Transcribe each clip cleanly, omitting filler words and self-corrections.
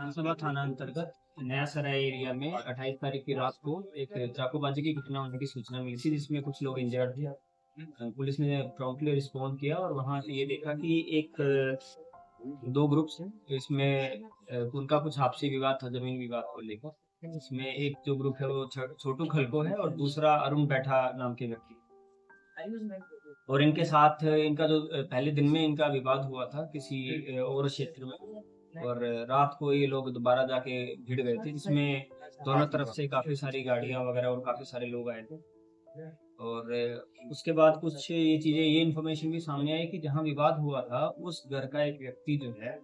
विधानसभा थाना अंतर्गत नया सराय एरिया में 28 तारीख की रात को एक चाकूबाजी की घटना होने की सूचना मिली थी, जिसमें कुछ लोग इंजर्ड थे। पुलिस ने प्रॉम्प्टली रिस्पॉन्ड किया और वहां ये देखा कि एक दो ग्रुप्स हैं। इसमें उनका कुछ आपसी विवाद था, जमीन विवाद को लेकर। इसमें एक जो ग्रुप है वो छोटू खलको है और दूसरा अरुण बैठा नाम के व्यक्ति। और इनके साथ इनका जो पहले दिन में इनका विवाद हुआ था किसी और क्षेत्र में, और रात को ये लोग दोबारा जाके भिड़ गए थे, जिसमें दोनों तरफ से काफी सारी गाड़ियां वगैरह और काफी सारे लोग आए थे। और उसके बाद कुछ ये चीजें, ये इन्फॉर्मेशन भी सामने आई कि जहाँ विवाद हुआ था उस घर का एक व्यक्ति जो है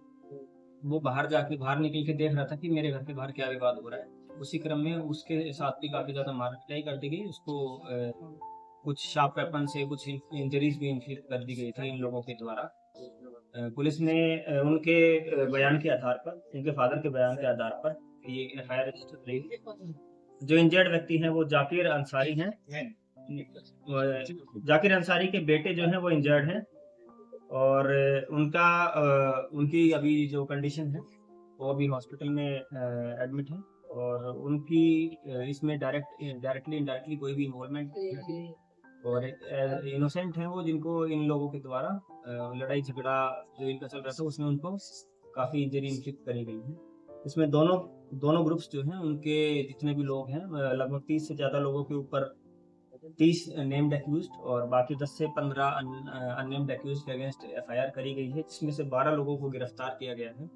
वो बाहर निकल के देख रहा था कि मेरे घर के बाहर क्या विवाद हो रहा है। उसी क्रम में उसके साथ भी काफी ज्यादा मार पिटाई कर दी गई उसको। कुछ शार्प वेपन से कुछ इंजरीज भी इन्फ्लिक्ट कर दी गई थी इन लोगों के द्वारा। पुलिस ने उनके बयान के आधार पर, उनके फादर के बयान के आधार पर ये एफआईआर रजिस्टर करी। जो इंजर्ड व्यक्ति हैं वो जाकिर अंसारी हैं। जाकिर अंसारी के बेटे जो हैं वो इंजर्ड हैं और उनकी अभी जो कंडीशन है वो अभी हॉस्पिटल में एडमिट है। और उनकी इसमें डायरेक्टली इनडायरेक्टली कोई भी इन्वॉल्वमेंट नहीं, और इनोसेंट है वो, जिनको इन लोगों के द्वारा लड़ाई झगड़ा जो इनका चल रहा था उसमें उनको काफी इंजरी इन्फ्लिक्ट करी गई है। इसमें दोनों दोनों ग्रुप्स जो हैं उनके जितने भी लोग हैं, लगभग 30 से ज्यादा लोगों के ऊपर 30 नेम्ड एक्यूज्ड और बाकी 10 से 15 अननेम्ड एक्यूज्ड के अगेंस्ट एफआईआर करी गई है, जिसमें से 12 लोगों को गिरफ्तार किया गया है।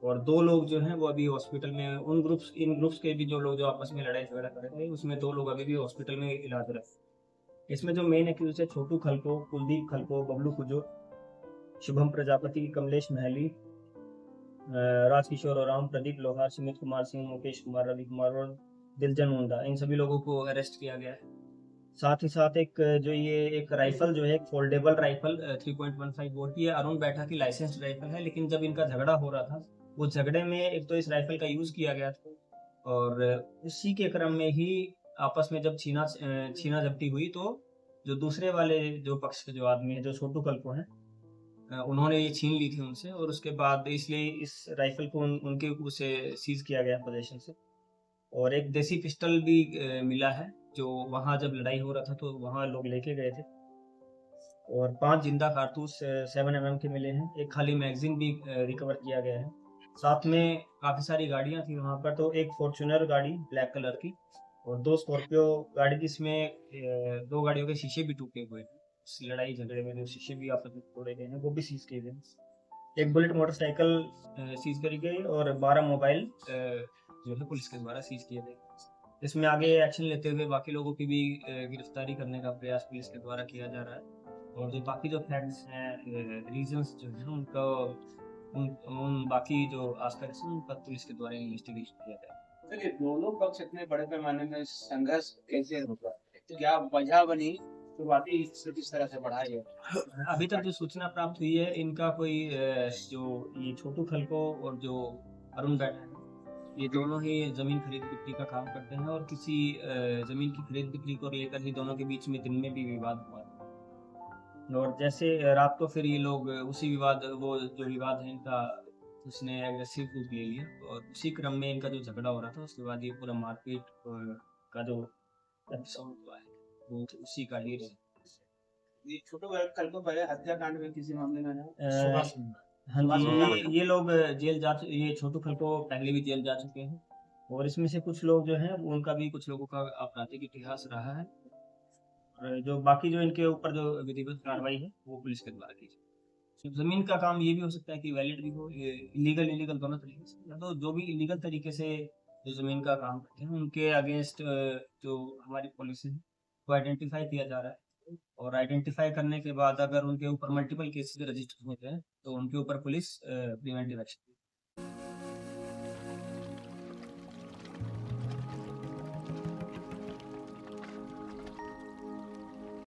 और 2 लोग जो हैं वो अभी हॉस्पिटल में, इन ग्रुप्स के भी जो लोग जो आपस में लड़ाई झगड़ा कर रहे थे उसमें 2 लोग अभी भी हॉस्पिटल में इलाजरत। इसमें जो मेन एक्यूज है छोटू खलको, कुलदीप खलको, बबलू कुजो, शुभम प्रजापति, कमलेश महली, राजकिशोर राम, प्रदीप लोहार, सुमित कुमार सिंह, मुकेश कुमार, रवि कुमार और दिलजन मुंडा, इन सभी लोगों को अरेस्ट किया गया है। साथ ही साथ एक राइफल जो है, एक फोल्डेबल राइफल 3.15 बोर की है, अरुण बैठा की लाइसेंस्ड राइफल है। लेकिन जब इनका झगड़ा हो रहा था उस झगड़े में एक तो इस राइफल का यूज किया गया था, और उसी के क्रम में ही आपस में जब छीना झपटी हुई तो जो दूसरे वाले जो पक्ष के जो आदमी है, जो छोटू कल्पो हैं, उन्होंने ये छीन ली थी उनसे। और उसके बाद इसलिए इस राइफल को उनके उसे सीज किया गया पोजीशन से। और एक देसी पिस्टल भी मिला है, जो वहां जब लड़ाई हो रहा था तो वहां लोग लेके गए थे। और 5 जिंदा कारतूस 7mm के मिले हैं। एक खाली मैगजीन भी रिकवर किया गया है। साथ में काफी सारी गाड़ियां थी वहां पर, तो एक फॉर्च्यूनर गाड़ी ब्लैक कलर की और 2 स्कॉर्पियो गाड़ी, जिसमें 2 गाड़ियों के शीशे भी टूटे हुए हैं। उस लड़ाई झगड़े में जो शीशे भी आपस में तोड़े गए हैं वो भी सीज किए गए। एक बुलेट मोटरसाइकिल सीज करी गई और 12 मोबाइल जो है पुलिस के द्वारा सीज किए गए। इसमें आगे एक्शन लेते हुए बाकी लोगों की भी गिरफ्तारी करने का प्रयास पुलिस के द्वारा किया जा रहा है। और जो बाकी जो फैक्ट्स हैं, रीजंस जो है उनका, उन बाकी जो आस्पेक्ट्स हैं उन पर पुलिस के द्वारा इन्वेस्टिगेशन किया जाए। चलिए, दोनों पक्ष इतने बड़े पैमाने में संघर्ष कैसे होगा, क्या वजह बनी, शुरुआती हिस्से किस तरह से बढ़ाया गया? अभी तक जो सूचना प्राप्त हुई है, इनका कोई जो ये छोटू खलको और जो अरुण बैठा है, ये दोनों ही जमीन खरीद बिक्री का काम करते हैं, और किसी जमीन की खरीद बिक्री को लेकर ही दोनों के बीच में दिन में भी विवाद हुआ था। और जैसे रात को फिर ये लोग उसी विवाद, वो जो विवाद है इनका, उसने एग्रेसिव रूप ले लिया, और उसी क्रम में इनका जो झगड़ा हो रहा था उसके बाद ये पूरा मारपीट का जो एपिसोड हुआ है वो उसी का ही है। ये छोटू कल को पहले हत्याकांड में किसी मामले में हाँ जी, ये लोग ये छोटू खलको पहले भी जेल जा चुके हैं। और इसमें से कुछ लोग जो हैं उनका भी, कुछ लोगों का आपराधिक इतिहास रहा है। और जो बाकी जो इनके ऊपर जो विधिवत कार्रवाई है वो पुलिस के द्वारा की जाए। जमीन का काम ये भी हो सकता है कि वैलिड भी हो, इलीगल इलीगल दोनों तरीके से, या तो जो भी इलीगल तरीके से जो जमीन का काम करते हैं उनके अगेंस्ट जो हमारी पॉलिसी है वो आइडेंटिफाई किया जा रहा है। और आइडेंटिफाई करने के बाद अगर उनके ऊपर मल्टीपल केसेस रजिस्टर होते हैं तो उनके ऊपर पुलिस प्रिवेंटिव एक्शन